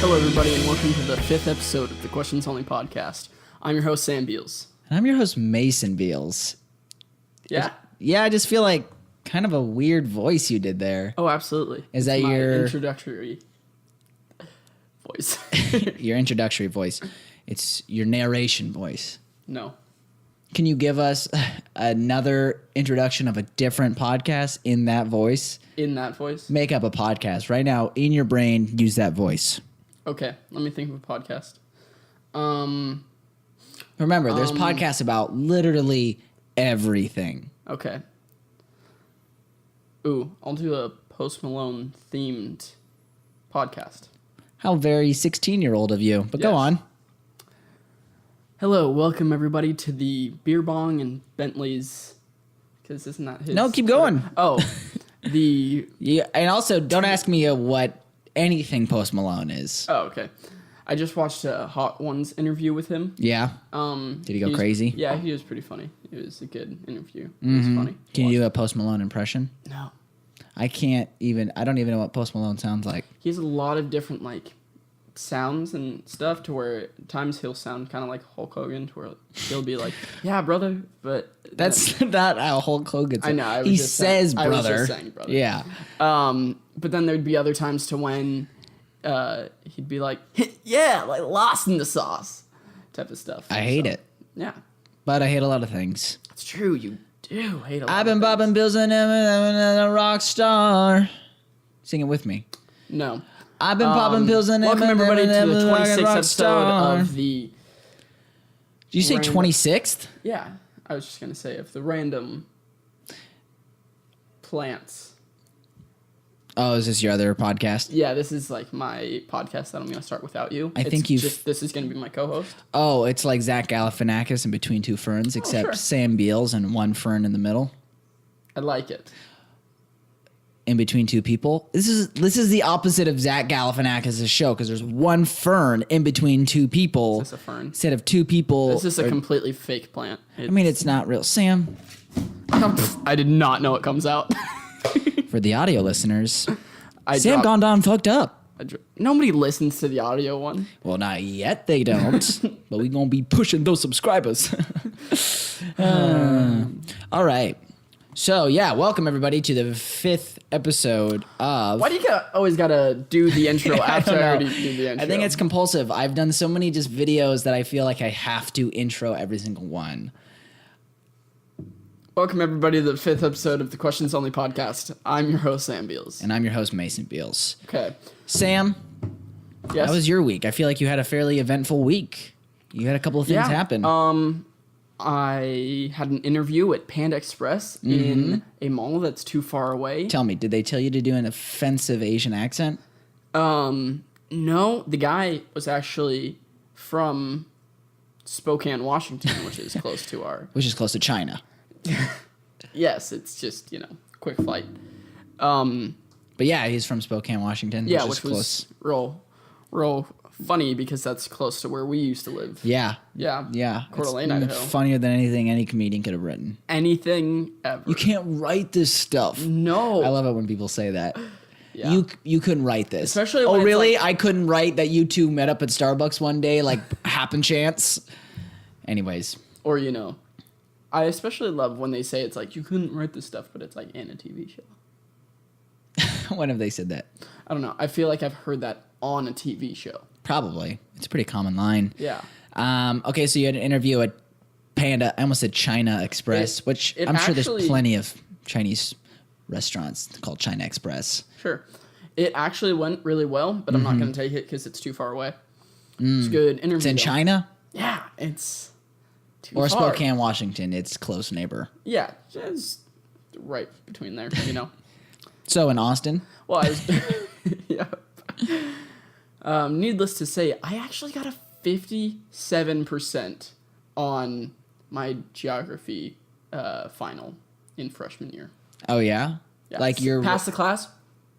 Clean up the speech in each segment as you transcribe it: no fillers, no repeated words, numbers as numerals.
Hello, everybody, and welcome to the 5th episode of the Questions Only podcast. I'm your host, Sam Beals. And I'm your host, Mason Beals. Yeah? Yeah, I just feel like kind of a weird voice you did there. Oh, absolutely. Is that It's my your introductory voice? your introductory voice? It's your narration voice. No. Can you give us another introduction of a different podcast in that voice? In that voice? Make up a podcast right now in your brain. Use that voice. Okay, let me think of a podcast. Remember, there's podcasts about literally everything. Okay. Ooh, I'll do a Post Malone themed podcast. How very 16-year-old of you. But go Yes. on. Hello, welcome everybody to the Beer Bong and Bentley's, because isn't that his? No, keep going. Oh, the, Yeah, and also, don't ask me what anything Post Malone is. oh, okay. I just watched a Hot Ones interview with him. Yeah. Did he go crazy? Yeah, he was pretty funny. It was a good interview. It was funny. Can you do a Post Malone impression? No. I don't even know what Post Malone sounds like. He has a lot of different, like, sounds and stuff to where at times he'll sound kind of like Hulk Hogan, to where he'll be like, yeah, brother, but... That's not how Hulk Hogan says. I know. I was He just says saying, brother. I was just saying brother. Yeah. But then there'd be other times to when he'd be like, yeah, like lost in the sauce type of stuff. I hate So, it. Yeah. But I hate a lot of things. It's true. You do hate a lot I've been of bobbing things. bills and I'm a rock star. Sing it with me. No. I've been popping pills and Welcome I'm everybody to the a 26th rock episode star. of the... Did you say random- 26th? Yeah, I was just going to say of the random plants. Oh, is this your other podcast? Yeah, this is like my podcast that I'm going to start without you. I think you've- This is going to be my co-host. Oh, it's like Zach Galifianakis in between two ferns, except sure. Sam Beals and one fern in the middle. I like it. In between two people. This is the opposite of Zach Galifianakis' show because there's one fern in between two people Is this a fern? instead of two people. This is a completely fake plant. I mean, it's not real. Sam, I did not know it comes out. for the audio listeners, I Sam dropped- Gondon fucked up. Nobody listens to the audio one. Well, not yet they don't, but we gonna be pushing those subscribers. All right. So, yeah, welcome everybody to the 5th episode of... Why do you always gotta do the intro I after don't I know. already do the intro? I think it's compulsive. I've done so many just videos that I feel like I have to intro every single one. Welcome everybody to the 5th episode of the Questions Only podcast. I'm your host, Sam Beals. And I'm your host, Mason Beals. Okay. Sam, Yes. how was your week? I feel like you had a fairly eventful week. You had a couple of things happen. I had an interview at Panda Express in a mall that's too far away. Tell me, did they tell you to do an offensive Asian accent? No, the guy was actually from Spokane, Washington, which is close to our... Which is close to China. Yes, it's just, quick flight. But yeah, he's from Spokane, Washington. Yeah, which is which close. was real funny because that's close to where we used to live. Yeah. Yeah. Yeah. Coeur It's d'Alene, Idaho. funnier than anything any comedian could have written. Anything ever. You can't write this stuff. No. I love it when people say that. Yeah. You couldn't write this. Especially oh, when it's really? like- I couldn't write that you two met up at Starbucks one day, like happen chance. Anyways. Or, I especially love when they say it's like, you couldn't write this stuff, but it's like in a TV show. When have they said that? I don't know. I feel like I've heard that on a TV show. Probably. It's a pretty common line. Yeah. Okay, so you had an interview at Panda. I almost said China Express, which it I'm sure there's actually- plenty of Chinese restaurants called China Express. Sure. It actually went really well, but I'm not going to take it because it's too far away. It's a good interview. It's in though. China Yeah, it's too or far. Spokane, Washington. It's close neighbor. Yeah, just right between there, So in Austin, Well, I was... yeah. Needless to say, I actually got a 57% on my geography final in freshman year. oh yeah, Yeah, like you're past the class,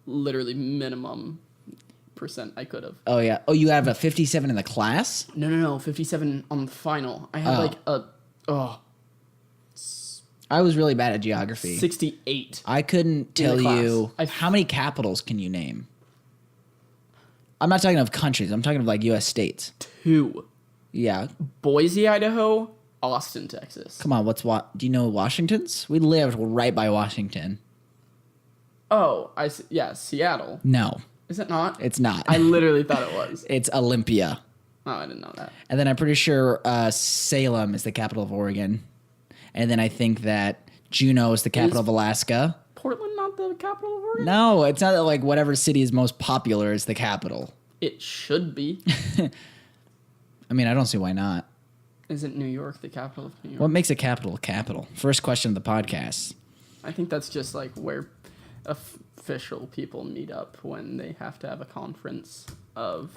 literally minimum percent I could have. Oh yeah. Oh, you have a 57 in the class? No, 57 on the final. I had I was really bad at geography. 68. I couldn't tell class. you how many capitals can you name? I'm not talking of countries. I'm talking of like U.S. states. 2. Yeah. Boise, Idaho, Austin, Texas. Come on. Do you know Washington's? We lived right by Washington. Oh, Seattle. No, Is it not? it's not. I literally thought it was. It's Olympia. Oh, I didn't know that. And then I'm pretty sure Salem is the capital of Oregon. And then I think that Juneau is the capital of Alaska. Portland not the capital of Oregon? No, it's not like whatever city is most popular is the capital. It should be. I mean, I don't see why not. Isn't New York the capital of New York? What makes a capital a capital? First question of the podcast. I think that's just like where official people meet up when they have to have a conference of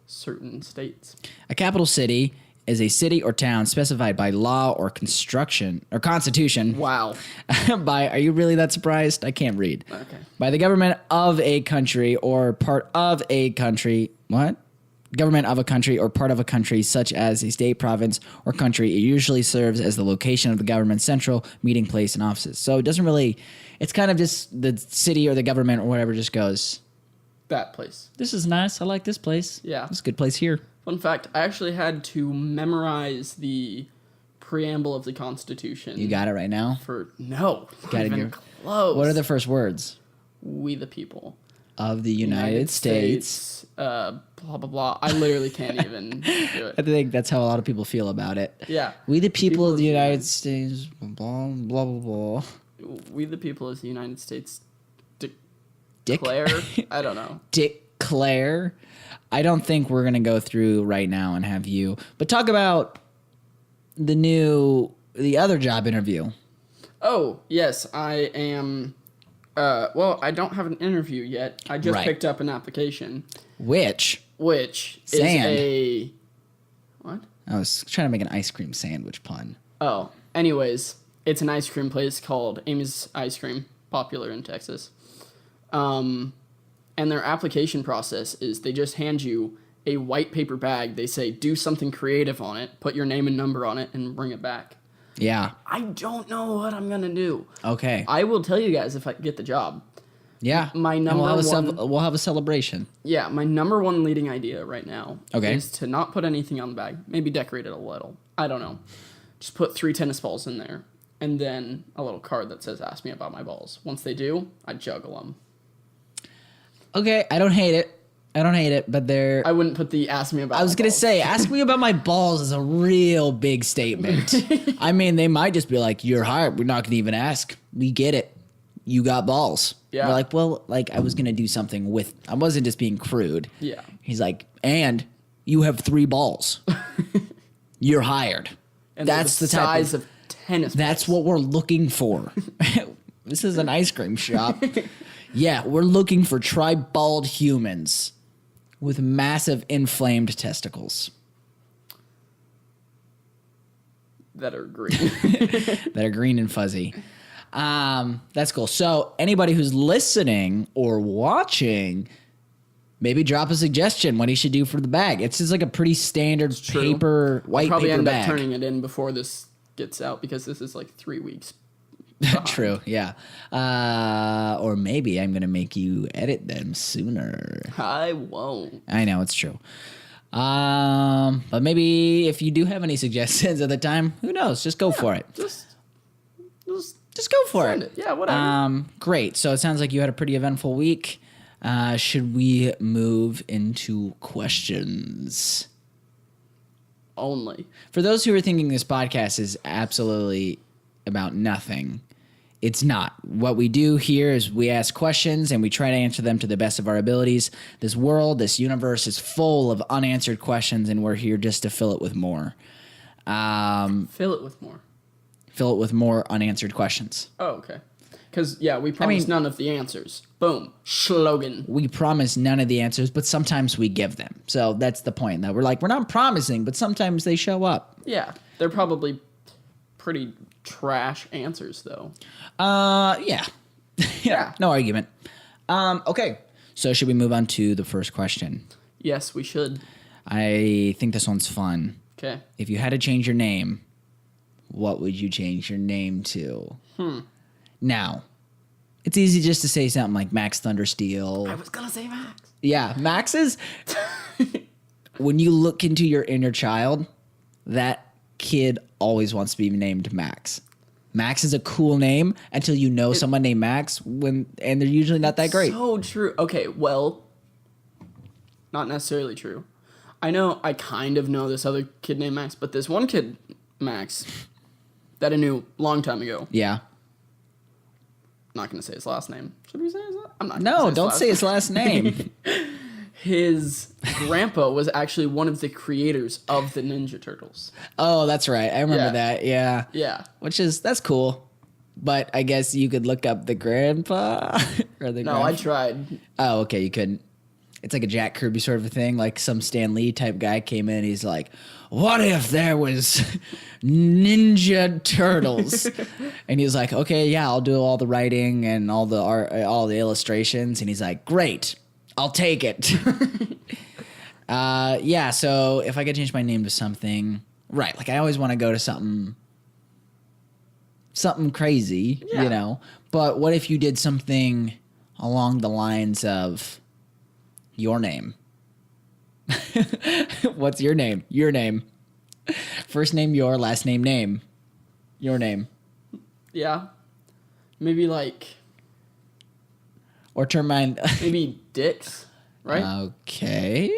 certain states. A capital city is a city or town specified by law or constitution. Wow. Are you really that surprised? I can't read. Okay. By the government of a country or part of a country. What? Government of a country or part of a country, such as a state, province, or country. It usually serves as the location of the government's central meeting place and offices. So it doesn't really, it's kind of just the city or the government or whatever just goes, That place. this is nice. I like this place. Yeah. It's a good place here. Fun fact, I actually had to memorize the preamble of the Constitution. You got it right now? No. Not Got it even here. close. What are the first words? We the people. Of the United States. Blah, blah, blah. I literally can't even do I it. think that's how a lot of people feel about it. Yeah. We the people of the United States, blah, blah, blah, blah. We the people of the United States Dick. declare. I don't know. Declare. I don't think we're going to go through right now and have you. But talk about the other job interview. Oh, yes, I am. Well, I don't have an interview yet. I just Right. picked up an application, Which is Sand. a. What? I was trying to make an ice cream sandwich pun. Oh, anyways, it's an ice cream place called Amy's Ice Cream, popular in Texas. And their application process is they just hand you a white paper bag. They say, do something creative on it, put your name and number on it, and bring it back. Yeah. I don't know what I'm going to do. Okay. I will tell you guys if I get the job. Yeah. My And number we'll have a celebration. Yeah, my number one leading idea right now Okay. is to not put anything on the bag. Maybe decorate it a little. I don't know. Just put 3 tennis balls in there. And then a little card that says, ask me about my balls. Once they do, I juggle them. Okay. I don't hate it, but they're... I wouldn't put the ask me about I was my going to balls. say, ask me about my balls is a real big statement. I mean, they might just be like, you're hired. We're not going to even ask. We get it. You got balls. Yeah. We're like, well, like, I was going to do something with... I wasn't just being crude. Yeah. He's like, and you have 3 balls. You're hired. And That's the the type size of tennis That's balls. what we're looking for. This is an ice cream shop. Yeah, we're looking for tri-bald humans with massive inflamed testicles that are green. that are green and fuzzy. That's cool. So anybody who's listening or watching, maybe drop a suggestion what he should do for the bag. It's just like a pretty standard true. white Probably paper end bag. up turning it in before this gets out because this is like 3 weeks. True, yeah. Or maybe I'm going to make you edit them sooner. I won't. I know, it's true. But maybe if you do have any suggestions at the time, who knows? Just go for it. Just Just go for send it. it. Yeah, whatever. Great. So it sounds like you had a pretty eventful week. Should we move into questions? Only. For those who are thinking this podcast is absolutely about nothing, it's not. What we do here is we ask questions and we try to answer them to the best of our abilities. This world, this universe is full of unanswered questions, and we're here just to fill it with more. Fill it with more. Fill it with more unanswered questions. Oh, okay. Because, yeah, we promise none of the answers. Boom. Slogan. We promise none of the answers, but sometimes we give them. So that's the point. That we're like, we're not promising, but sometimes they show up. Yeah. They're probably pretty trash answers, though. Yeah. Yeah. No argument. Okay. So should we move on to the first question? Yes, we should. I think this one's fun. Okay. If you had to change your name, what would you change your name to? Now, It's easy just to say something like Max Thundersteel. I was gonna say Max. Yeah, Max is. When you look into your inner child, that kid always wants to be named Max. Max is a cool name until you know someone named Max, and they're usually not that great. So true. Okay, well, not necessarily true. I kind of know this other kid named Max, but this one kid, Max, that I knew a long time ago. Yeah. Not gonna say his last name. Should we say his last? I'm not. No, don't say his last name. His grandpa was actually one of the creators of the Ninja Turtles. Oh, that's right. I remember that. Yeah. Yeah. That's cool. But I guess you could look up the grandpa or the No, grandpa. I tried. Oh, okay. You couldn't. It's like a Jack Kirby sort of a thing. Like some Stan Lee type guy came in. He's like, what if there was Ninja Turtles? And he was like, okay, yeah, I'll do all the writing and all the art, all the illustrations. And he's like, great, I'll take it. Yeah. So if I could change my name to something, right? Like I always want to go to something crazy, Yeah. you know. But what if you did something along the lines of your name? What's your name? Your name. First name your, last name name. Your name. Yeah. Maybe like Or turn mine. maybe Dix, right? Okay.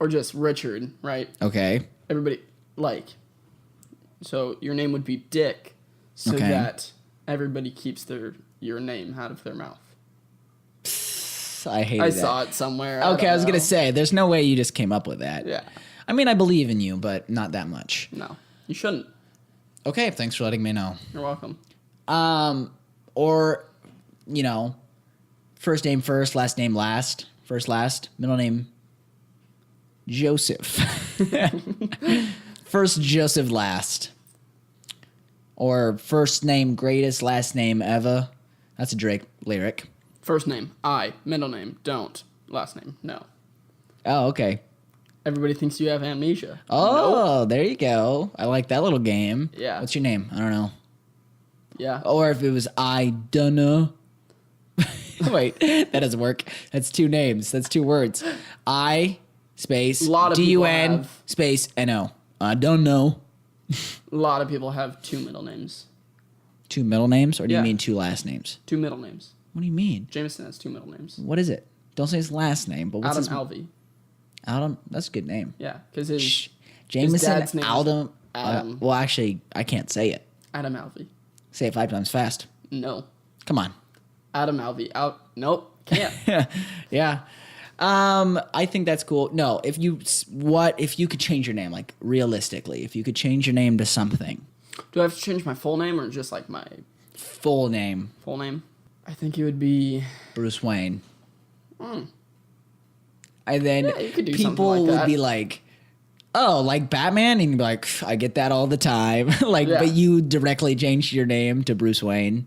Or just Richard, right? Okay. Everybody like. So your name would be Dick, so Okay. that everybody keeps your name out of their mouth. I hate I that. saw it somewhere. Okay, I was don't gonna know. say, there's no way you just came up with that. Yeah. I mean, I believe in you, but not that much. No, you shouldn't. Okay, thanks for letting me know. You're welcome. Or, you know, first name first, last name last, first last, middle name Joseph. First Joseph last. Or first name greatest, last name Eva. That's a Drake lyric. First name I, middle name don't, last name no. Oh, okay. Everybody thinks you have amnesia. Oh, there you go. I like that little game. Yeah. What's your name? I don't know. Yeah. Or if it was I dunno. Wait, that doesn't work. That's two names. That's two words. I space A lot of people DUN have- space NO. I don't know. A lot of people have two middle names. Two middle names, or do you Yeah. mean two last names? Two middle names. What do you mean? Jameson has two middle names. What is it? Don't say his last name, but what's Adam his Alvey. Adam? That's a good name. Yeah, because his Shh. Jameson dad's name is Adam. Adam. Well, actually, I can't say it. Adam Alvey. Say it 5 times fast. No. Come on. Adam Alvey. Out. Nope. Can't. Yeah. I think that's cool. No, if you could change your name, like realistically, if you could change your name to something, Do I have to change my full name or just like my full name, full name? I think it would be. Bruce Wayne. And then Yeah, you could do something people like would that. be like, "Oh, like Batman," and you'd be like, "I get that all the time." Like, Yeah. but you directly changed your name to Bruce Wayne.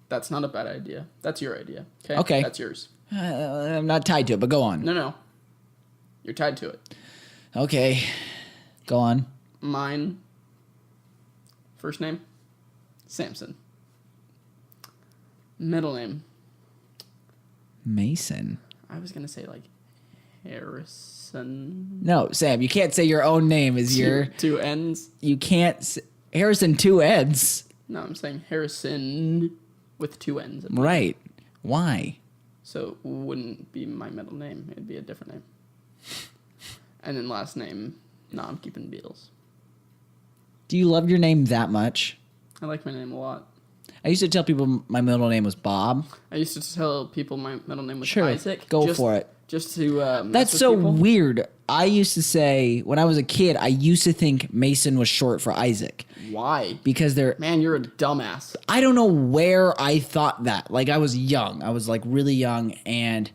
That's not a bad idea. That's your idea. Okay. Okay. That's yours. I'm not tied to it, but go on. No. You're tied to it. Okay, go on. Mine. First name. Samson. Middle name. Mason. I was gonna say like Harrison. No, Sam, you can't say your own name as your. Two N's. You can't. Harrison two Eds. No, I'm saying Harrison with two N's. Right. Why? So it wouldn't be my middle name. It'd be a different name. And then last name. No, I'm keeping Beatles. Do you love your name that much? I like my name a lot. I used to tell people my middle name was Bob. I used to tell people my middle name was Sure, Isaac. go just- for it. Just to mess That's with so people. weird. I used to say, when I was a kid, I used to think Mason was short for Isaac. Why? Because they're, Man, you're a dumbass. I don't know where I thought that. Like, I was young. I was, like, really young, and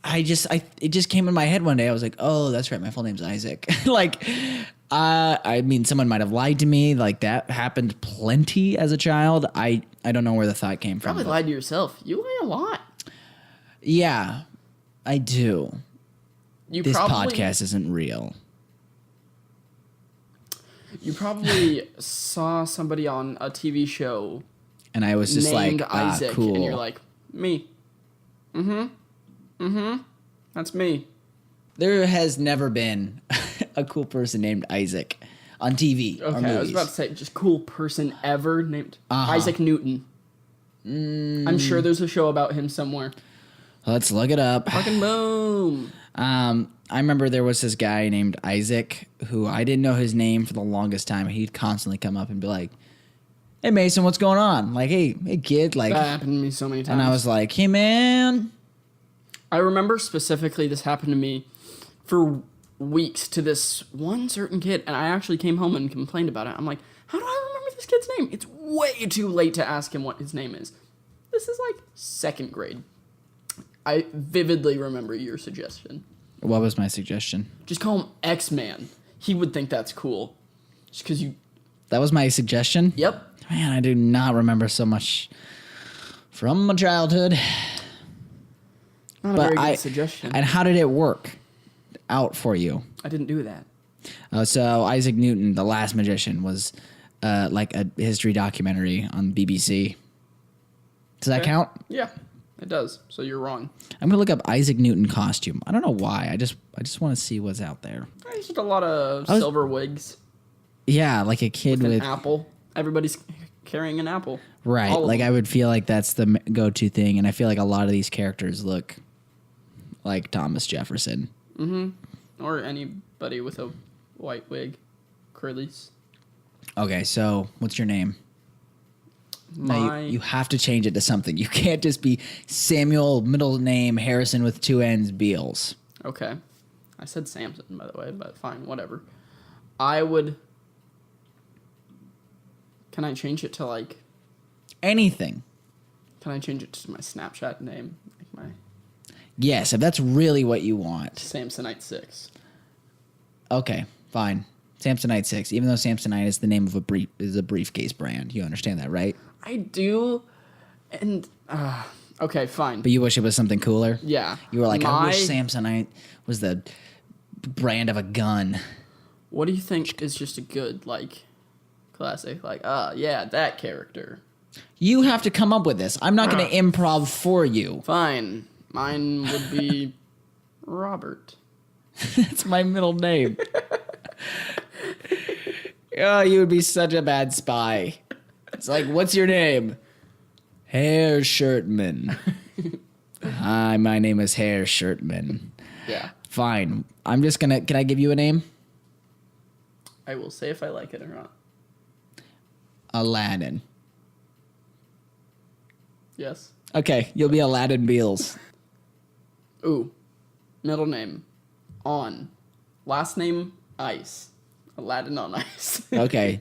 it just came in my head one day. I was like, oh, that's right, my full name's Isaac. Like, I mean, someone might have lied to me. Like, that happened plenty as a child. I don't know where the thought came from. Probably but- lied to yourself. You lie a lot. Yeah, I do. You This probably, podcast isn't real. You probably saw somebody on a TV show And I was just named like, Isaac, cool. and you're like, me. That's me. There has never been a cool person named Isaac on TV or Okay, movies. I was about to say, just cool person ever named Isaac Newton. I'm sure there's a show about him somewhere. Let's look it up. Fucking boom. I remember there was this guy named Isaac who I didn't know his name for the longest time. He'd constantly come up and be like, "Hey Mason, what's going on?" Like, "Hey kid," like, That happened to me so many times. and I was like, "Hey man." I remember specifically this happened to me for weeks to this one certain kid, and I actually came home and complained about it. I'm like, how do I remember this kid's name? It's way too late to ask him what his name is. This is like 2nd grade. I vividly remember your suggestion. What was my suggestion? Just call him X-Man. He would think that's cool. Just because you... That was my suggestion? Yep. Man, I do not remember so much from my childhood. Not a very good suggestion. And how did it work out for you? I didn't do that. So Isaac Newton, The Last Magician, was like a history documentary on BBC. Does that Okay. count? Yeah, it does. So you're wrong. I'm gonna look up Isaac Newton costume. I don't know why. I just want to see what's out there. There's just a lot of was- silver wigs. Yeah, like a kid An with apple. Everybody's carrying an apple. right. All of Like them. I would feel like that's the go-to thing, and I feel like a lot of these characters look like Thomas Jefferson. Or anybody with a white wig. Curlies. Okay, so what's your name? Now My... you have to change it to something. You can't just be Samuel, middle name, Harrison with 2 N's, Beals. Okay. I said Samson, by the way, but fine, whatever. I would... Can I change it to, like... Anything. Can I change it to my Snapchat name? Like my Yes, if that's really what you want. Samsonite 6. Okay, fine. Samsonite 6, even though Samsonite is the name of a briefcase brand. You understand that, right? I do, and... okay, fine. But you wish it was something cooler? Yeah. You were like, I wish My- Samsonite was the brand of a gun. What do you think is just a good, like, classic? Like, yeah, that character. You have to come up with this. I'm not going to improv for you. Fine. Mine would be Robert. That's my middle name. Oh, you would be such a bad spy. It's like, what's your name? Hair Shirtman. Hi, my name is Hair Shirtman. Yeah. Fine. I'm just gonna. Can I give you a name? I will say if I like it or not. Aladdin. Yes. Okay, you'll be Aladdin Beals. Ooh. Middle name. On. Last name, Ice. Aladdin on Ice. Okay.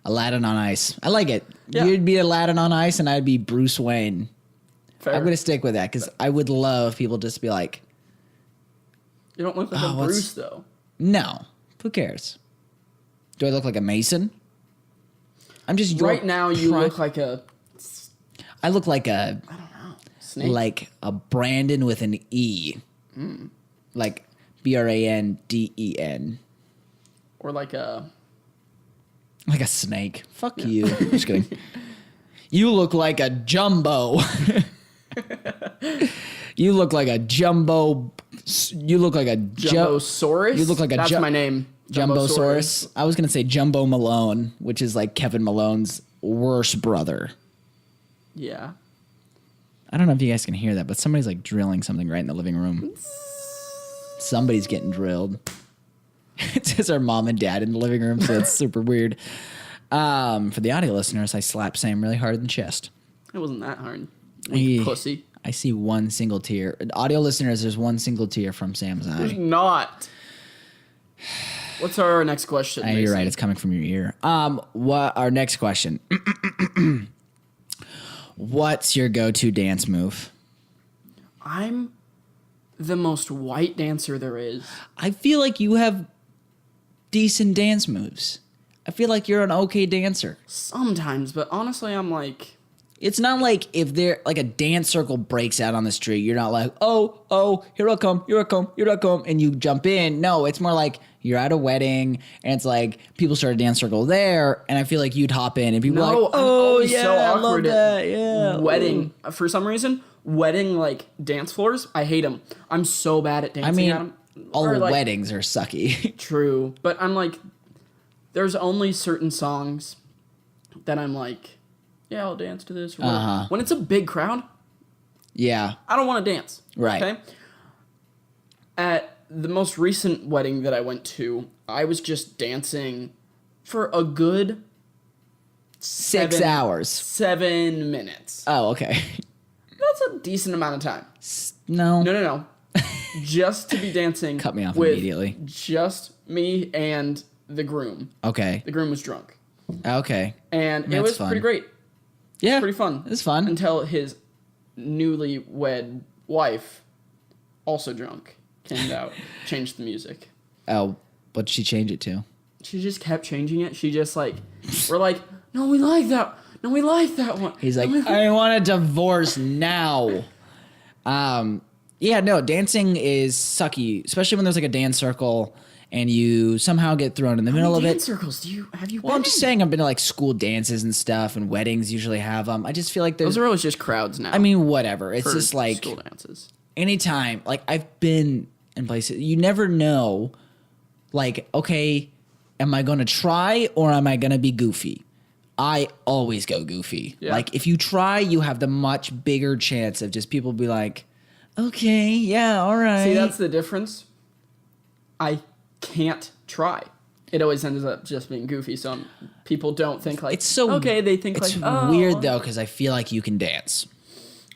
Aladdin on Ice. I like it. Yeah. You'd be Aladdin on Ice, and I'd be Bruce Wayne. Fair. I'm gonna stick with that because I would love people just to be like, You don't look like a what's- Bruce, though. no, who cares? Do I look like a Mason? I'm just your Right now, you pri- look like a I look like a snake. like a Brandon with an E, like Branden, Or like a... like a snake. Fuck you. Just kidding. You look like a jumbo. You look like a jumbo. You look like a Jumbosaurus? You look like a That's my name. Jumbosaurus. I was gonna say Jumbo Malone, which is like Kevin Malone's worst brother. Yeah. I don't know if you guys can hear that, but somebody's like drilling something right in the living room. Somebody's getting drilled. It's just our mom and dad in the living room, so it's super weird. For the audio listeners, I slapped Sam really hard in the chest. It wasn't that hard. He- Weak pussy. I see one single tear. Audio listeners, there's one single tear from Sam's There's eye. not. What's our next question? You're Mason? right, it's coming from your ear. What our next question? What's your go-to dance move? I'm the most white dancer there is. I feel like you have decent dance moves. I feel like you're an okay dancer. Sometimes, but honestly, I'm like, It's not like if there like a dance circle breaks out on the street, you're not like, oh, here I come, and you jump in. No, it's more like you're at a wedding and it's like people start a dance circle there, and I feel like you'd hop in and people are No, like, I'm oh always yeah, so I love awkward at that, yeah. wedding. For some reason, wedding like dance floors, I hate them. I'm so bad at dancing I mean, at them. all Or, like, weddings are sucky. True, but I'm like, there's only certain songs that I'm like, yeah, I'll dance to this. Or whatever. Uh-huh. When it's a big crowd, Yeah, I don't want to dance. Right. Okay. At the most recent wedding that I went to, I was just dancing for a good 6 7 hours. 7 minutes. Oh, okay. That's a decent amount of time. No. No. Just to be dancing. Cut me off with immediately. Just me and the groom. Okay. The groom was drunk. Okay. And it That's was fun. pretty great. Yeah. Pretty fun. It's fun. Until his newly wed wife, also drunk, came out, changed the music. Oh, what'd she change it to? She just kept changing it. She just like, we're like, no, we like that. No, we like that one. He's like, No, we I want a divorce now. Yeah, no, dancing is sucky, especially when there's like a dance circle and you somehow get thrown in the middle of dance it. circles have you Well, I'm just saying I've been to like school dances and stuff, and weddings usually have them. I just feel like there's, those are always just crowds now. I mean, whatever. It's for just like school dances. anytime, like I've been in places, you never know, like, okay, am I going to try or am I going to be goofy? I always go goofy. Yeah. Like if you try, you have the much bigger chance of just people be like, okay, yeah, all right. See, that's the difference. I can't try. It always ends up just being goofy, so people don't think like, It's so okay, they think it's like, oh. weird though, because I feel like you can dance.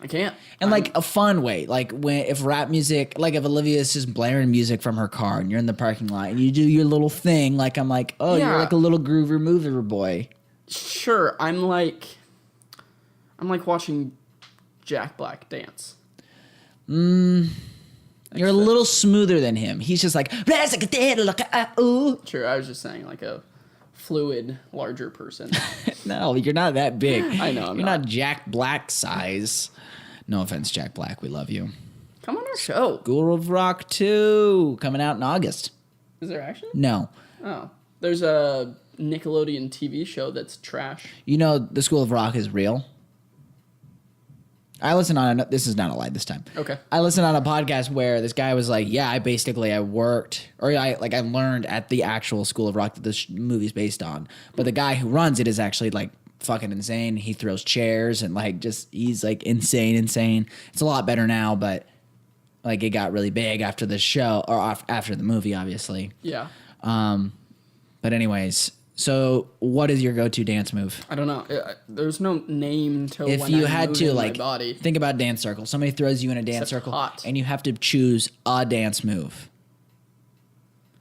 I can't. And like a fun way, like when if rap music, like if Olivia's just blaring music from her car and you're in the parking lot and you do your little thing, like I'm like, oh, Yeah. you're like a little groover mover boy. Sure, I'm like watching Jack Black dance. You're a little smoother than him. He's just like, ooh. Sure, I was just saying like a fluid, larger person. No, you're not that big. I know, I'm you're not. not Jack Black size. No offense, Jack Black. We love you. Come on our show. School of Rock 2 coming out in August. Is there actually? No. Oh, there's a Nickelodeon TV show that's trash. You know the School of Rock is real? I listen on this is not a lie this time. Okay. I listened on a podcast where this guy was like, "Yeah, I worked or I learned at the actual School of Rock that this movie's based on." But the guy who runs it is actually like fucking insane. He throws chairs and like just he's like insane. It's a lot better now, but like it got really big after the show or after the movie, obviously. Yeah. But anyways, so what is your go-to dance move? I don't know. There's no name to If when you I'm had to moving like my body. think about dance circle, somebody throws you in a dance Except circle hot. and you have to choose a dance move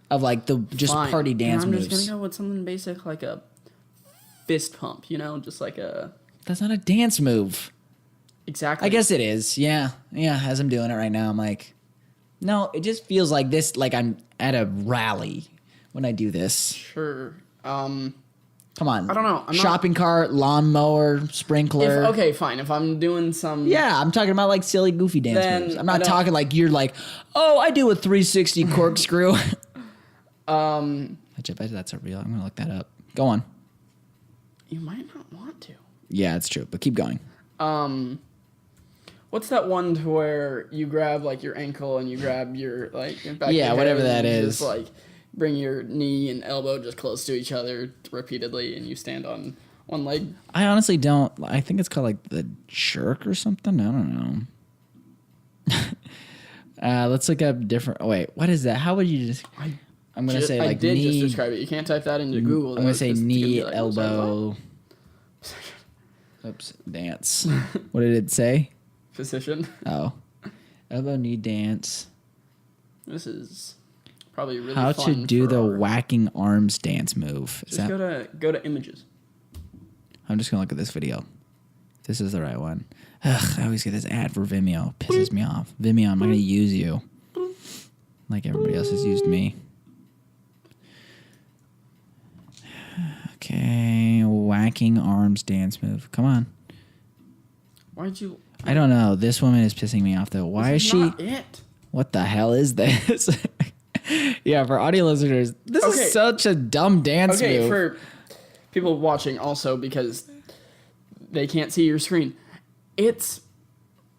of like the just Fine. party dance I'm moves. just gonna go with something basic like a fist pump. Just like a That's not a dance move. exactly. I guess it is. Yeah. As I'm doing it right now, I'm like, no, it just feels like this. Like I'm at a rally when I do this. Sure. Come on. I don't know. I'm not- Shopping cart, lawnmower, sprinkler. Okay, fine. If I'm doing some Yeah, I'm talking about like silly, goofy dance Then moves. I'm I not don't- talking like you're like, oh, I do a 360 corkscrew. I bet that's a real. I'm gonna look that up. Go on. you might not want to. Yeah, it's true, but keep going. What's that one to where you grab like your ankle and you grab your like your back of Yeah, your whatever head that and you is. Just like bring your knee and elbow just close to each other repeatedly, and you stand on one leg. I honestly don't. I think it's called like the jerk or something. I don't know. Let's look up different. Oh, wait, what is that? How would you just? I'm gonna say I like did knee. just describe it. You can't type that into Google. I'm though. gonna It's say just gonna knee, be like, what's that elbow. Oops, dance. What did it say? about? Physician. Oh, elbow, knee, dance. This is probably really How fun to do for the our- whacking arms dance move? Is Just that? go to images. I'm just gonna look at this video. This is the right one. Ugh, I always get this ad for Vimeo. Pisses me off. Vimeo, I'm not gonna use you. Like everybody else has used me. Okay, whacking arms dance move. Come on. Why'd you? I don't know. This woman is pissing me off though. Why This is she? Not it. What the hell is this? Yeah, for audio listeners, this Okay. is such a dumb dance Okay, move. for people watching also because they can't see your screen. It's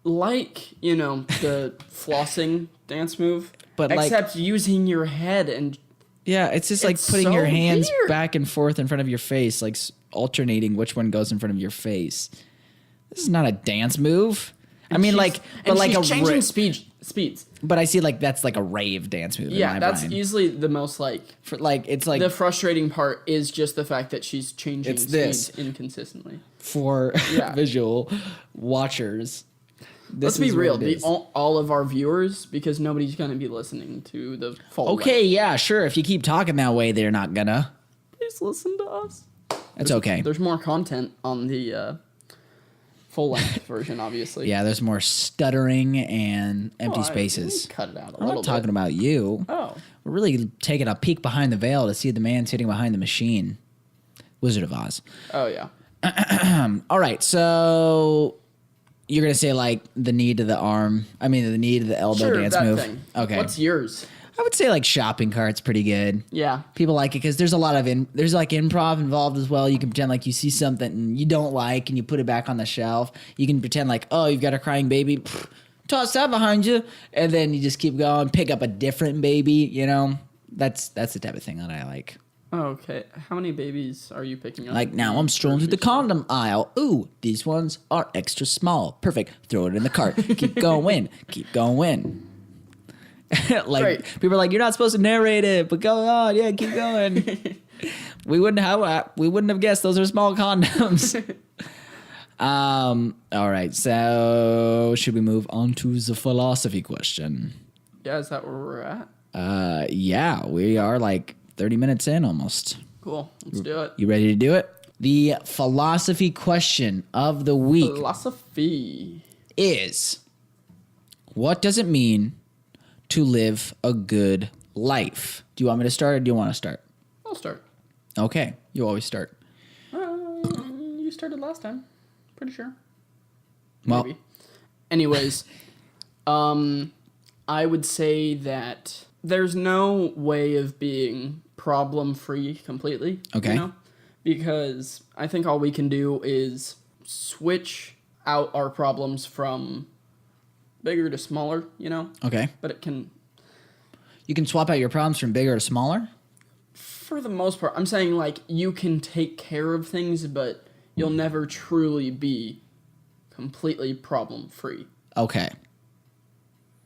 like, the flossing dance move, But, like- except using your head and Yeah, it's just like It's putting your so hands weird. back and forth in front of your face, like alternating which one goes in front of your face. This is not a dance move. I mean, like, but and like she's a changing speeds. but I see like that's like a rave dance move. in Yeah, my that's brain. easily the most For, like it's like the frustrating part is just the fact that she's changing It's speeds this. inconsistently. for Yeah. visual watchers. Let's This be is what real. it is. All of our viewers, because nobody's going to be listening to the full Okay, length. yeah, sure. If you keep talking that way, they're not gonna. Please listen to us. It's okay. There's more content on the full length version, obviously. Yeah, there's more stuttering and empty Well, spaces. Cut it out a I'm little not talking bit. about you. Oh, We're really taking a peek behind the veil to see the man sitting behind the machine. Wizard of Oz. oh yeah. All right, so you're gonna say like the knee to the arm. I mean, the knee to the elbow Sure, dance that move. thing. Okay, What's yours? I would say like shopping cart's pretty good. Yeah. People like it because there's a lot of there's like improv involved as well. You can pretend like you see something you don't like and you put it back on the shelf. You can pretend like, oh, you've got a crying baby. Pfft, toss that behind you, and then you just keep going. Pick up a different baby. That's the type of thing that I like. Oh, okay. How many babies are you picking up? Like now I'm strolling through the condom aisle. Ooh, these ones are extra small. Perfect. Throw it in the cart. Keep going. Keep going. Like Right. people are like, you're not supposed to narrate it, but go on. Yeah, keep going. we wouldn't have guessed those are small condoms. All right. So should we move on to the philosophy question? Yeah, is that where we're at? Yeah, we are like 30 minutes in almost. Cool. Let's do it. You ready to do it? The philosophy question of the week Philosophy. is, what does it mean to live a good life? Do you want me to start or do you want to start? I'll start. Okay, you always start. You started last time. Pretty sure. Well, Maybe. Anyways, I would say that there's no way of being problem free completely. Okay. Because I think all we can do is switch out our problems from bigger to smaller, okay. But it can, You can swap out your problems from bigger to smaller? for the most part, I'm saying like you can take care of things, but you'll never truly be completely problem free. Okay.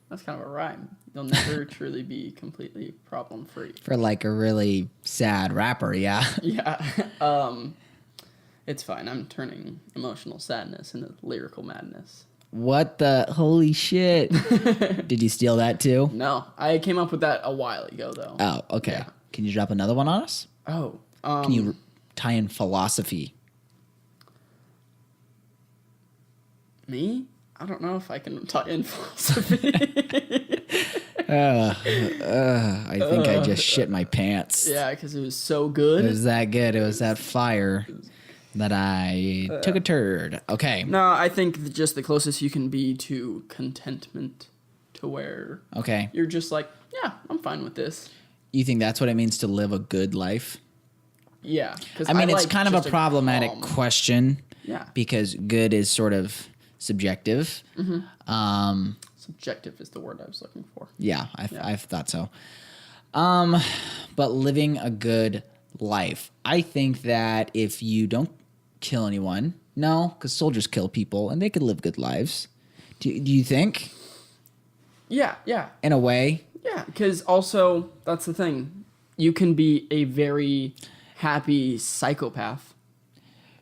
That's kind of a rhyme. You'll never truly be completely problem free. For like a really sad rapper, yeah. Yeah. It's fine. I'm turning emotional sadness into lyrical madness. What the holy shit? Did you steal that too? No, I came up with that a while ago, though. Oh, okay. Yeah. Can you drop another one on us? Oh, Can you tie in philosophy? me? I don't know if I can tie in philosophy. I think I just shit my pants. Yeah, because it was so It good. was that good. It was that fire that I took a turd. Okay. No, I think just the closest you can be to contentment, to where Okay. you're just like, yeah, I'm fine with this. You think that's what it means to live a good life? Yeah, because I mean, it's kind of a problematic calm. question Yeah, because good is sort of subjective. subjective is the word I was looking for. Yeah, I thought so. But living a good life. I think that if you don't kill anyone, no, because soldiers kill people and they could live good lives. Do you think, Yeah, in a way? yeah. Because also that's the thing. You can be a very happy psychopath.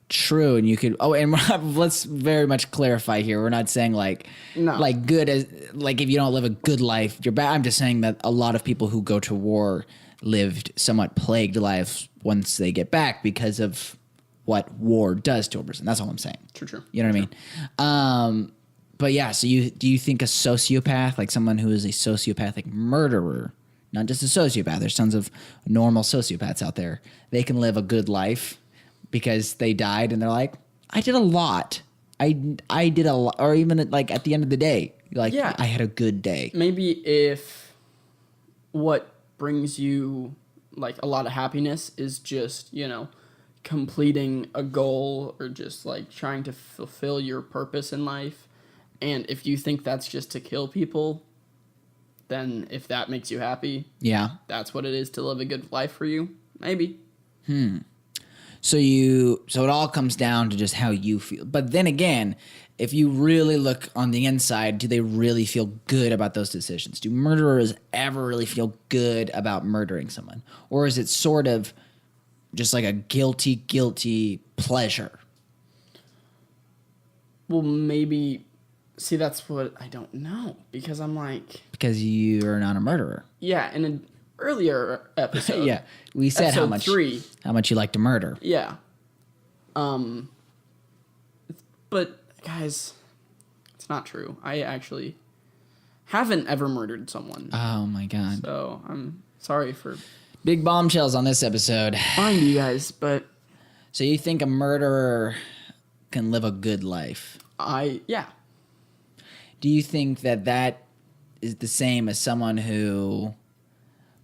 True, and you could. Oh, and let's very much clarify here. We're not saying like, No. like good as like if you don't live a good life, you're bad. I'm just saying that a lot of people who go to war lived somewhat plagued lives once they get back because of what war does to a person. That's all I'm saying. True. You know what I mean? But yeah. So do you think a sociopath, like someone who is a sociopathic murderer, not just a sociopath? There's tons of normal sociopaths out there. They can live a good life because they died and they're like, I did a lot. I did a lot, or even like at the end of the day, like Yeah. I had a good day. Maybe if what brings you like a lot of happiness is just, completing a goal or just like trying to fulfill your purpose in life. And if you think that's just to kill people, then if that makes you happy, Yeah. that's what it is to live a good life for you. Maybe. So it all comes down to just how you feel. But then again, if you really look on the inside, do they really feel good about those decisions? Do murderers ever really feel good about murdering someone? Or is it sort of just like a guilty pleasure? Well, maybe. See, that's what I don't know. Because I'm like, Because you're not a murderer. yeah, in an earlier episode. Yeah. We said how episode 3. much you like to murder. Yeah. But guys, it's not true. I actually haven't ever murdered someone. Oh my God. So I'm sorry for Big bombshells on this episode. lying to you guys, but So you think a murderer can live a good life? yeah. Do you think that is the same as someone who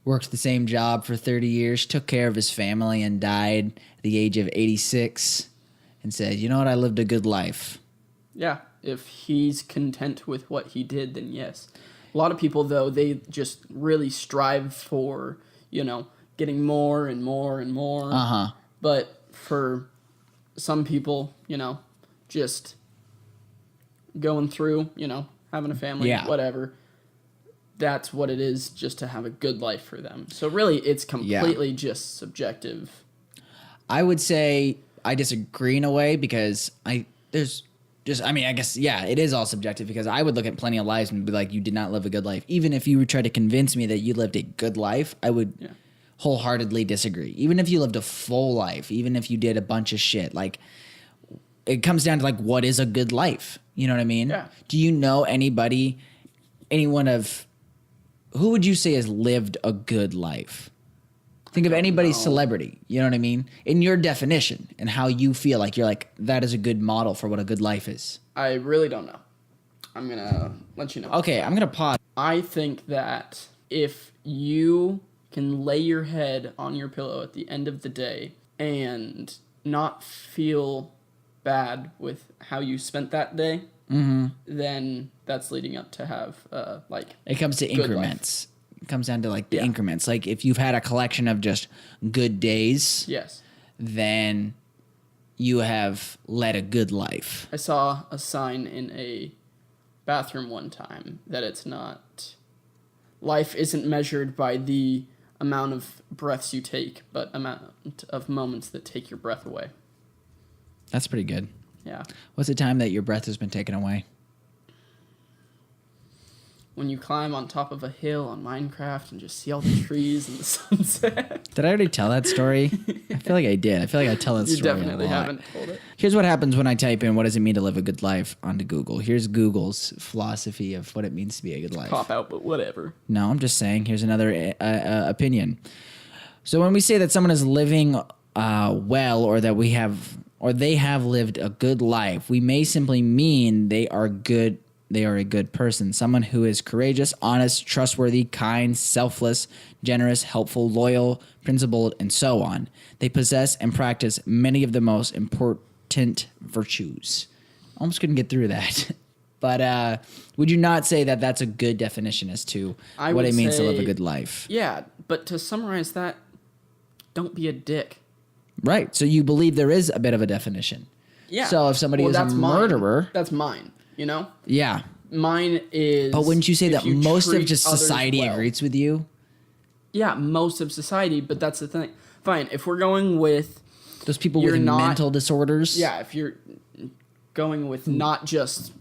worked the same job for 30 years, took care of his family, and died at the age of 86 and said, you know what, I lived a good life? Yeah. If he's content with what he did, then yes. A lot of people, though, they just really strive for, getting more and more and more. Uh-huh. But for some people, just going through, having a family, Yeah. whatever, that's what it is, just to have a good life for them. So really, it's completely just subjective. I would say I disagree in a way because I guess, it is all subjective because I would look at plenty of lives and be like, you did not live a good life. Even if you would try to convince me that you lived a good life, I would wholeheartedly disagree. Even if you lived a full life, even if you did a bunch of shit, like it comes down to like, what is a good life? You know what I mean? Yeah. Do you know who would you say has lived a good life? Think of anybody's celebrity. You know what I mean? In your definition and how you feel like you're like, that is a good model for what a good life is. I really don't know. I'm going to let you know. Okay, I'm going to pause. I think that if you can lay your head on your pillow at the end of the day and not feel bad with how you spent that day, then that's leading up to have, It comes to good life. increments. It comes down to like the Yeah. increments. Like if you've had a collection of just good days, Yes. then you have led a good life. I saw a sign in a bathroom one time that it's not, life isn't measured by the amount of breaths you take, but amount of moments that take your breath away. That's pretty good. Yeah. What's the time that your breath has been taken away? When you climb on top of a hill on Minecraft and just see all the trees and the sunset. Did I already tell that story? I feel like I did. I feel like I tell that You story definitely a lot. haven't told it. Here's what happens when I type in, what does it mean to live a good life, onto Google. Here's Google's philosophy of what it means to be a good life. Cop out, but whatever. No, I'm just saying. Here's another opinion. So when we say that someone is living well, or that they have lived a good life, we may simply mean they are good. They are a good person, someone who is courageous, honest, trustworthy, kind, selfless, generous, helpful, loyal, principled, and so on. They possess and practice many of the most important virtues. Almost couldn't get through that. But would you not say that that's a good definition as to I what would it means to live a say- good life? Yeah, but to summarize that, don't be a dick. Right. So you believe there is a bit of a definition. Yeah. So if somebody is a that's mine. murderer, That's mine, yeah. Mine is... But wouldn't you say if that you most of treat just others society well. agrees with you? Yeah, most of society, but that's the thing. Fine, if we're going with... Those people You're with not- mental disorders? Yeah, if you're going with not just,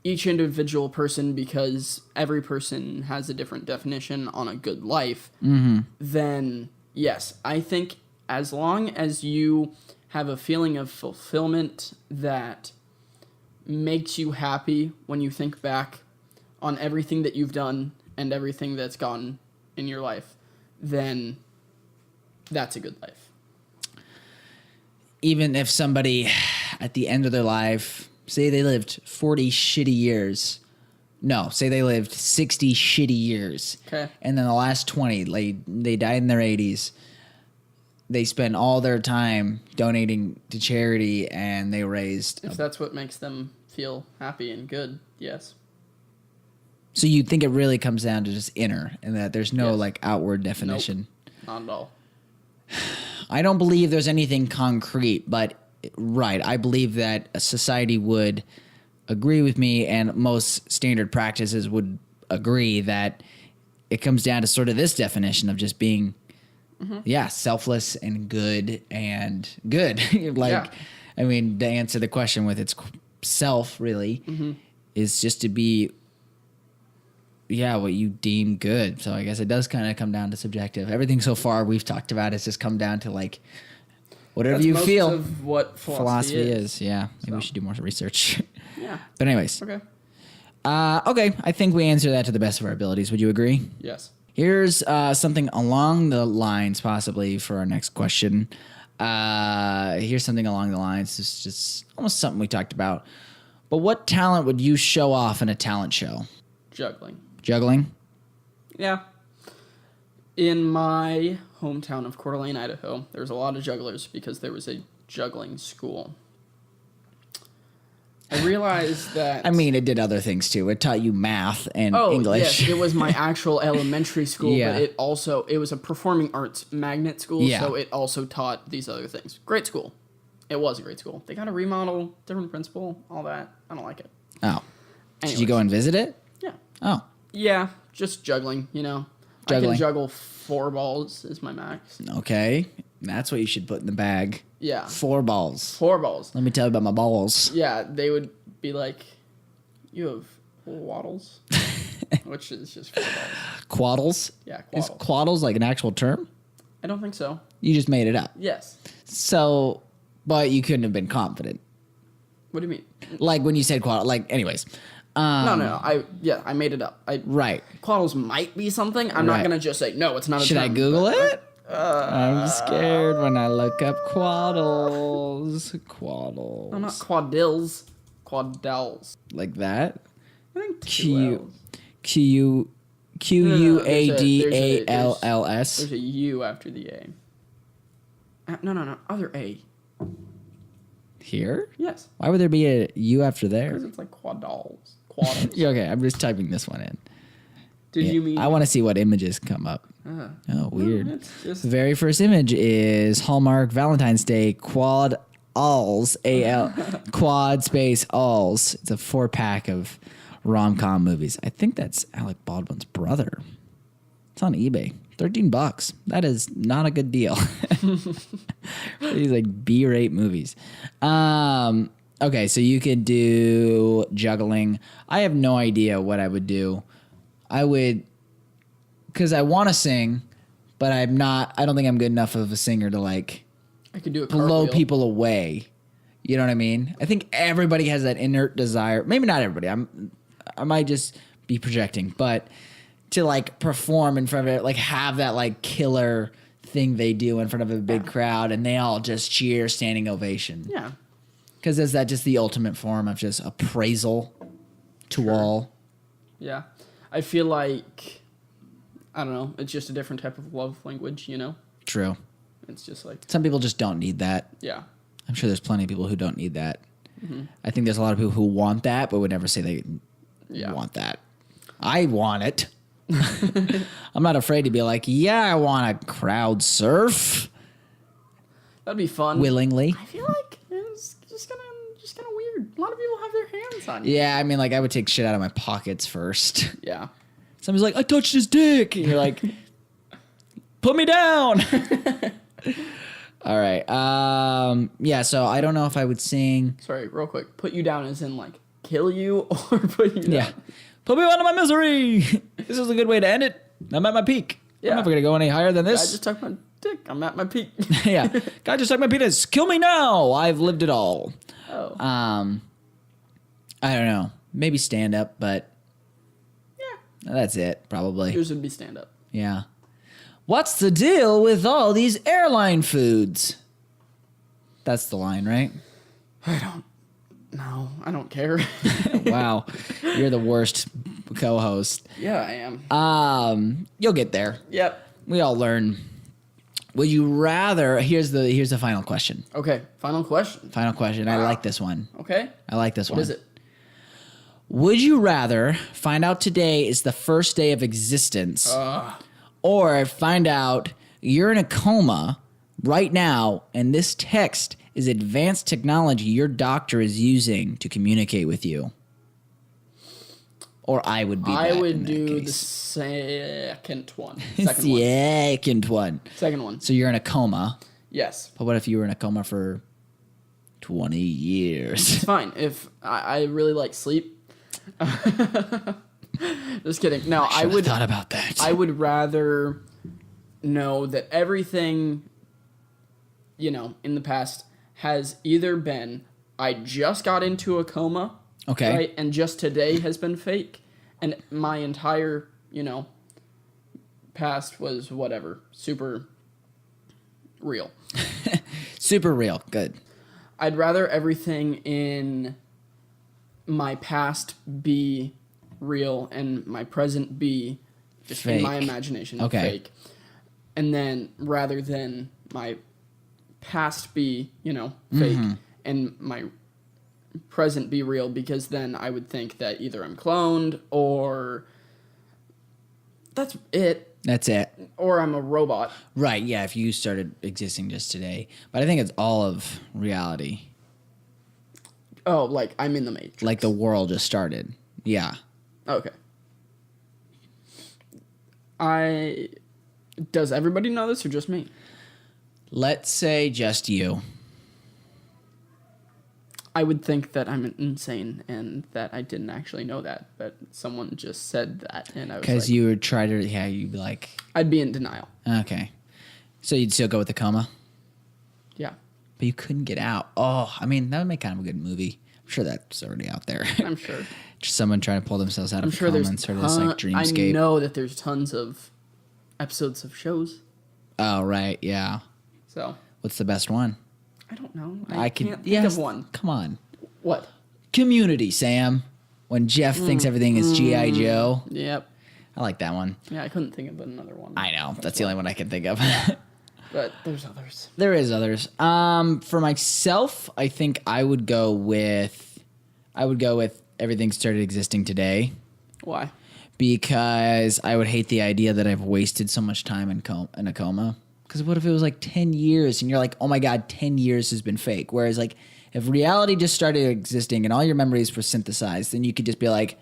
each individual person, because every person has a different definition on a good life, then yes, I think as long as you have a feeling of fulfillment that makes you happy when you think back on everything that you've done and everything that's gone in your life, then that's a good life. Even if somebody at the end of their life, say they lived 40 shitty years, No, say they lived 60 shitty years. Okay. And then the last 20, they died in their 80s. They spent all their time donating to charity, and they raised. If that's what makes them feel happy and good, yes. So you think it really comes down to just inner, and that there's no Yes. like outward definition. Not at all. I don't believe there's anything concrete, but right, I believe that a society would agree with me, and most standard practices would agree that it comes down to sort of this definition of just being, selfless and good and good. Like, Yeah. I mean, to answer the question with its self, really, is just to be, what you deem good. So I guess it does kind of come down to subjective. Everything so far we've talked about has just come down to like whatever That's you most feel. of what philosophy Philosophy is. Yeah. Maybe we So. should do more research. Yeah. But anyways, Okay. okay. I think we answered that to the best of our abilities. Would you agree? Yes. Here's something along the lines, possibly for our next question. Here's something along the lines. It's just almost something we talked about. But what talent would you show off in a talent show? Juggling. Juggling? Yeah. In my hometown of Coeur d'Alene, Idaho, there's a lot of jugglers because there was a juggling school. I realized that... I mean, it did other things too. It taught you math and Oh, English. yes, it was my actual elementary school, Yeah. but it was a performing arts magnet school, Yeah. so it also taught these other things. Great school. It was a great school. They got a remodel, different principal, all that. I don't like it. Oh. Did you Anyways. go and visit it? Yeah. Oh. Yeah, just juggling, you know. I Juggling. can juggle 4 balls is my max. Okay. That's what you should put in the bag. Yeah. 4 balls. 4 balls. Let me tell you about my balls. Yeah, they would be like, you have waddles, which is just 4 balls. Quaddles? Yeah, Is quaddle. quaddles like an actual term? I don't think so. You just made it up. Yes. So, but you couldn't have been confident. What do you mean? Like when you said quaddle, like, anyways. No. I made it up. Right. Quaddles might be something. I'm Right. not gonna just say no. It's not a Should term. I Google but- it? I'm scared when I look up quaddles. Quaddles. No, not quadrilles. Quadels. Like that? I think Q- Q. QUADALLS. There's a U after the A. No. Other A. Here? Yes. Why would there be a U after there? Because it's like quadals. Quaddles. Yeah, okay, I'm just typing this one in. Did Yeah, you mean? I want to see what images come up. Oh, weird. It's just The very first image is Hallmark Valentine's Day Quad Alls, AL, Quad Space Alls. It's a 4-pack of rom-com movies. I think that's Alec Baldwin's brother. It's on eBay. $13. That is not a good deal. These like B-rate movies. Okay, so you could do juggling. I have no idea what I would do. I would, because I want to sing, but I don't think I'm good enough of a singer to like I could do a blow cartwheel. people away. You know what I mean? I think everybody has that inert desire. Maybe not everybody. I might just be projecting, but to like perform in front of it, like have that like killer thing they do in front of a big crowd, and they all just cheer, standing ovation. Yeah. Because is that just the ultimate form of just appraisal to all? Yeah. I feel like, I don't know, it's just a different type of love language, you know? True. It's just like, Some people just don't need that. yeah. I'm sure there's plenty of people who don't need that. I think there's a lot of people who want that, but would never say they Yeah. want that. I want it. I'm not afraid to be like, yeah, I want to crowd surf That'd be fun. willingly. I feel like it's just kind of weird. A lot of people have their hands on you. Yeah, I mean, like, I would take shit out of my pockets first. Yeah. Somebody's like, I touched his dick. And you're like, put me down. All right. Yeah, so I don't know if I would sing. Sorry, real quick. Put you down as in like kill you or put you down. Yeah. Put me out of my misery. This is a good way to end it. I'm at my peak. Yeah. I'm never going to go any higher than I this. just took my dick. I'm at my peak. Yeah. God just sucked my penis. Kill me now. I've lived it all. Oh. I don't know. Maybe stand up, but Yeah. that's it, probably. Yours would be stand up. Yeah. What's the deal with all these airline foods? That's the line, right? I don't care. Wow. You're the worst co-host. Yeah, I am. You'll get there. Yep. We all learn. Would you rather? Here's the final question. Okay, final question. Final question. I like this one. Okay. I like this one. What is it? Would you rather find out today is the first day of existence, or find out you're in a coma right now and this text is advanced technology your doctor is using to communicate with you? Or I would be that I in would that do the case. second one. Second one. Second one. Second one. So you're in a coma, Yes. but what if you were in a coma for 20 years? It's fine. If I really like sleep. Just kidding. No, I Should've would thought about that. I would rather know that everything, in the past has either been I just got into a coma, Okay. right, and just today has been fake, and my entire, past was whatever, super real. Super real. Good. I'd rather everything in my past be real and my present be just in my Fake. imagination Okay. fake. And then rather than my past be, fake and my present be real, because then I would think that either I'm cloned or that's it, That's it. or I'm a robot. Right, yeah, if you started existing just today. But I think it's all of reality. Oh, like I'm in the Matrix. Like the world just started. Yeah. Okay. Does everybody know this or just me? Let's say just you. I would think that I'm insane and that I didn't actually know that, but someone just said that, and I was Because like, you would try to, yeah, you'd be like, I'd be in denial. okay. So you'd still go with the coma? Yeah, But you couldn't get out. Oh, I mean, that would make kind of a good movie. I'm sure that's already out there. I'm sure. Just someone trying to pull themselves out I'm of a sure coma there's and sort of this like I dreamscape. know that there's tons of episodes of shows. Oh, right, yeah. So What's the best one? I don't know. I can't think of one. Come on. What? Community, Sam. When Jeff thinks everything is G.I. Joe. Yep. I like that one. Yeah, I couldn't think of another one. I know. That's the only one I can think of. But there's others. There is others. For myself, I think I would go with everything started existing today, Why? because I would hate the idea that I've wasted so much time in a coma. Because what if it was like 10 years and you're like, oh my God, 10 years has been fake. Whereas like if reality just started existing and all your memories were synthesized, then you could just be like,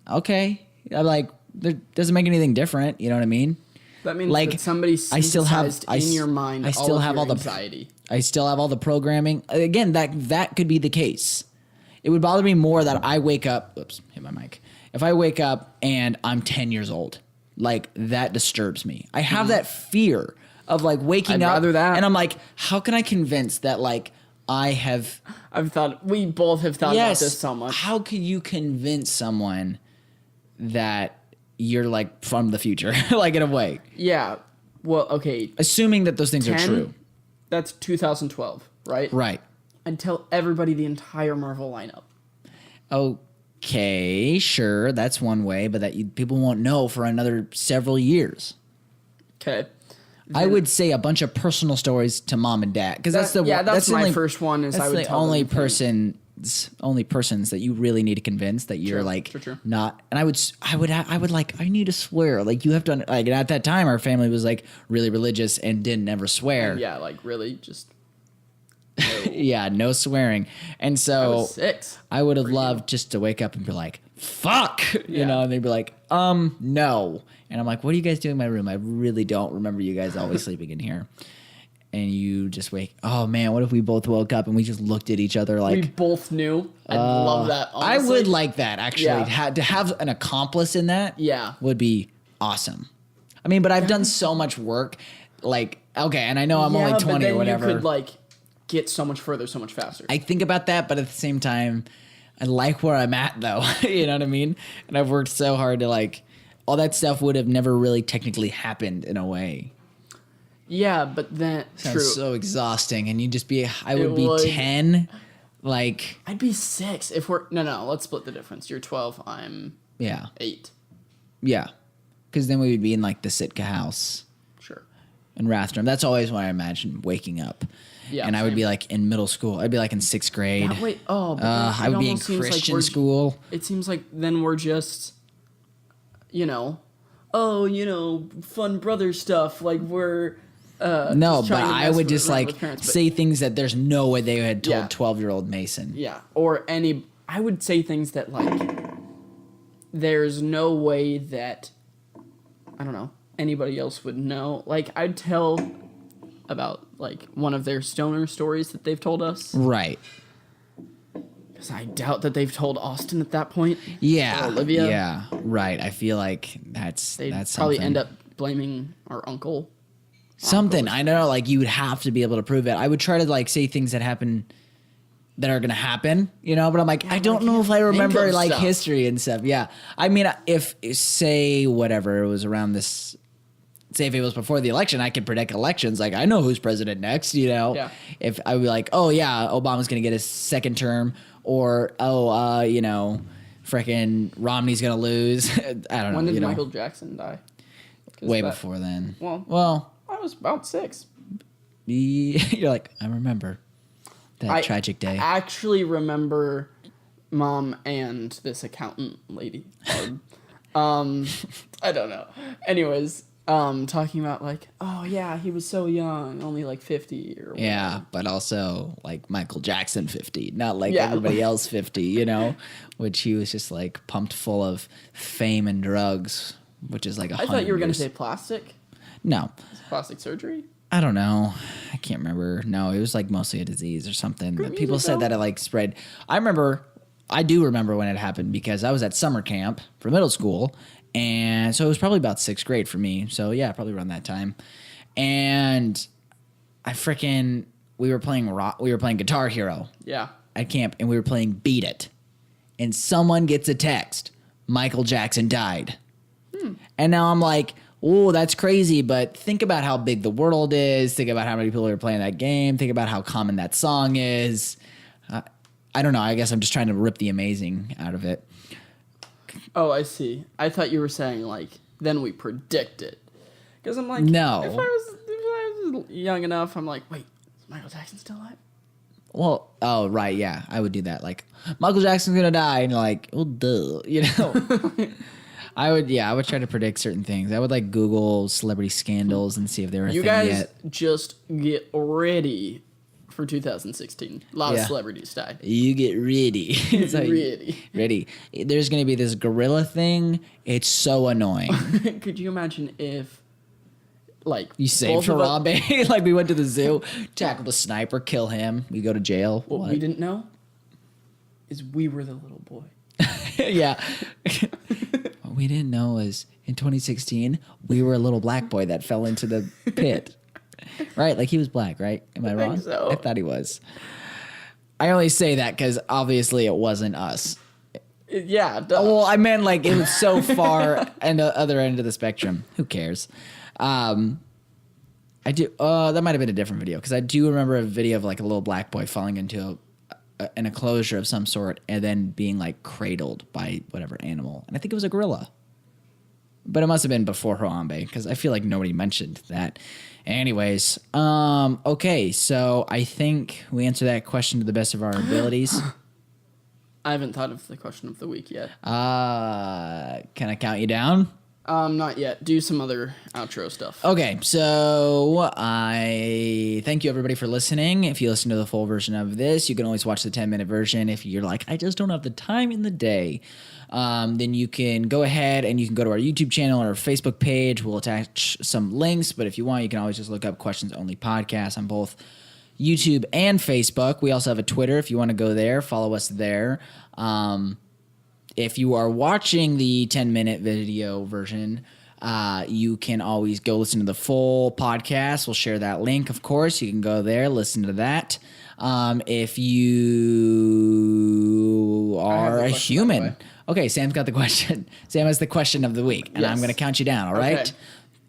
okay, I'm like, it doesn't make anything different. You know what I mean? That means Like, that somebody I still have- synthesized in your mind I still all of have your all the- anxiety. I still have all the programming. Again, that could be the case. It would bother me more that I wake up. Oops, hit my mic. If I wake up and I'm 10 years old, like that disturbs me. I have that fear of like waking I'd up rather that. and I'm like, how can I convince that like I have? We both have thought about this so much. How can you convince someone that you're like from the future, like in a way, Yeah. Well, okay. assuming that those things are 10? true? That's 2012, right? Right. And tell everybody the entire Marvel lineup. Okay, sure, that's one way, but people won't know for another several years. Okay. I would say a bunch of personal stories to mom and dad because that's the that's the my only, first one. Is That's I would the tell only them persons that you really need to convince that you're True, like true. not. And I would like I need to swear like you have to like at that time our family was like really religious and didn't ever swear. Yeah, like really, just Yeah, no swearing. And I so was 6. I would have loved just to wake up and be like, fuck, you Yeah. know, and they'd be like, no. And I'm like, what are you guys doing in my room? I really don't remember you guys always sleeping in here. And you just oh man, what if we both woke up and we just looked at each other We like, both knew. I'd love that. I Honestly. would like that actually. Yeah. To have an accomplice in that Yeah. would be awesome. I mean, but I've done so much work. Like, okay, and I know I'm only but 20 then or whatever. You could like get so much further, so much faster. I think about that, but at the same time, I like where I'm at though. You know what I mean? And I've worked so hard to like all that stuff would have never really technically happened in a way. Yeah, but then Sounds true. so exhausting. And you'd just be I would It be would. 10. Like I'd be 6 if we're no. Let's split the difference. You're 12. I'm Yeah. 8. Yeah. Because then we would be in like the Sitka house Sure. in Rathdrum. That's always what I imagine waking up. Yeah, And I would same. be like in middle school. I'd be like in 6th grade. That way, but then I it would be in almost seems like Christian we're- school. It seems like then we're just, fun brother stuff. Like we're. No, just but trying to I mess would with- just around like with parents, but- say things that there's no way they had told Yeah. 12-year-old Mason. Yeah, or I would say things that like, there's no way that, I don't know, anybody else would know. Like I'd tell about like one of their stoner stories that they've told us. Right. Because I doubt that they've told Austin at that point. Yeah. Or Olivia. Yeah. Right. I feel like that's They'd that's probably something. end up blaming our uncle. Something. I know, like, you would have to be able to prove it. I would try to, like, say things that happen that are going to happen, but I'm like, I don't know if I remember, of like, stuff. history and stuff. Yeah. I mean, if, say, whatever, it was around this, say if it was before the election, I could predict elections. Like, I know who's president next, Yeah. If I would be like, oh, yeah, Obama's going to get his second term, or, frickin' Romney's going to lose. I don't know. When did Michael Jackson die? 'Cause Way that- before then. Well, I was about 6. You're like, I remember that tragic day. I actually remember Mom and this accountant lady. I don't know. Anyways, talking about like, oh yeah, he was so young, only like 50 or whatever. Yeah, but also like Michael Jackson 50, not like Yeah. everybody else 50, which he was just like pumped full of fame and drugs, which is like I thought you were going to say plastic. No, Plastic surgery? I don't know. I can't remember. No, it was like mostly a disease or something. But people music, said though. that it like spread. I do remember when it happened because I was at summer camp for middle school. And so it was probably about 6th grade for me. So yeah, probably around that time. And we were playing Guitar Hero Yeah. at camp and we were playing Beat It. And someone gets a text, Michael Jackson died. And now I'm like, oh, that's crazy, but think about how big the world is. Think about how many people are playing that game. Think about how common that song is. I don't know. I guess I'm just trying to rip the amazing out of it. Oh, I see. I thought you were saying like, then we predict it. Because I'm like, No. If I was young enough, I'm like, wait, is Michael Jackson still alive? Well, oh, right, yeah. I would do that. Like, Michael Jackson's going to die. And you're like, well, duh, I would try to predict certain things. I would like Google celebrity scandals and see if they were a You thing guys yet. just get ready for 2016. A lot Yeah. of celebrities died. You get ready. It's like, Ready. ready. There's going to be this gorilla thing. It's so annoying. Could you imagine if, like, You saved both of us- Harambe. Like, we went to the zoo, tackled a sniper, kill him. We go to jail. What we didn't know is we were the little boy. Yeah. What we didn't know is in 2016, we were a little black boy that fell into the pit. Right? Like, he was black, right? Am I wrong? so. I thought he was. I only say that because obviously it wasn't us. Yeah. Duh. Well, I meant like it was so far and the other end of the spectrum. Who cares? I do. That might have been a different video because I do remember a video of like a little black boy falling into an enclosure of some sort and then being like cradled by whatever animal, and I think it was a gorilla. But it must have been before Harambe because I feel like nobody mentioned that. Anyways, okay, so I think we answered that question to the best of our abilities. I haven't thought of the question of the week yet. Can I count you down? Not yet. Do some other outro stuff. Okay, so I thank you everybody for listening. If you listen to the full version of this, you can always watch the 10-minute version. If you're like, I just don't have the time in the day, then you can go ahead and you can go to our YouTube channel or our Facebook page. We'll attach some links, but if you want, you can always just look up Questions Only Podcast on both YouTube and Facebook. We also have a Twitter if you want to go there. Follow us there. If you are watching the 10-minute video version, you can always go listen to the full podcast. We'll share that link, of course. You can go there, listen to that. If you are a question, by the human. way. Okay, Sam's got the question. Sam has the question of the week, and I'm Yes. going to count you down, all right? Okay.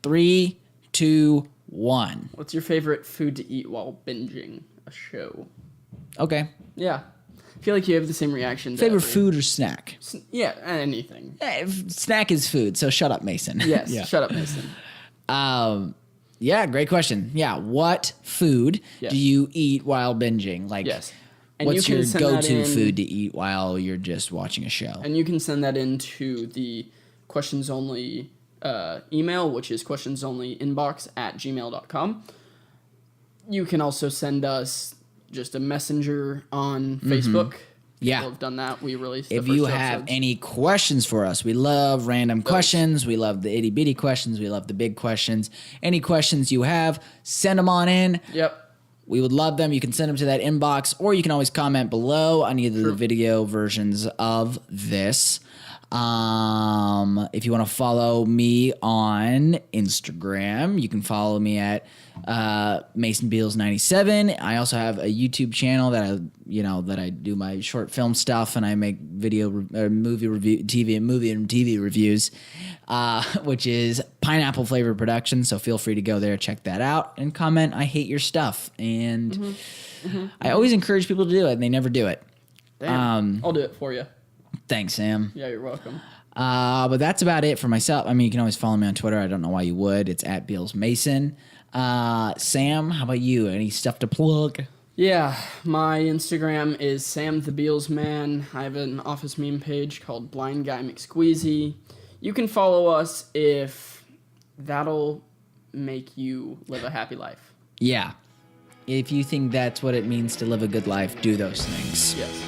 3, 2, 1. What's your favorite food to eat while binging a show? Okay. Yeah. feel like you have the same reaction. To Favorite every- food or snack? Yeah, anything. Snack is food, so shut up, Mason. Yes. Yeah. Shut up, Mason. Yeah, great question. Yeah, what food Yes. do you eat while binging? Like, Yes. And what's you can your send that go-to in- food to eat while you're just watching a show? And you can send that into the questions only email, which is questionsonlyinbox@gmail.com. You can also send us just a messenger on Facebook. Yeah. People have done that. We released the If first you two have episodes. any questions for us, we love random questions. We love the itty bitty questions. We love the big questions. Any questions you have, send them on in. Yep. We would love them. You can send them to that inbox, or you can always comment below on either the video versions of this. If you want to follow me on Instagram, you can follow me at Mason Beals 97. I also have a YouTube channel that I do my short film stuff, and I make movie and TV reviews, which is Pineapple Flavor Production. So feel free to go there, check that out, and comment "I hate your stuff." And I always encourage people to do it, and they never do it. Damn. I'll do it for you. Thanks, Sam. Yeah, you're welcome. But that's about it for myself. I mean, you can always follow me on Twitter. I don't know why you would. It's at Beals Mason. Sam, how about you? Any stuff to plug? Yeah, my Instagram is Sam the Beals Man. I have an office meme page called Blind Guy McSqueezy. You can follow us if that'll make you live a happy life. Yeah. If you think that's what it means to live a good life, do those things. Yes.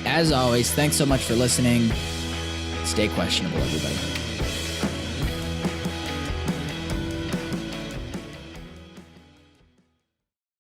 As always, thanks so much for listening. Stay questionable, everybody.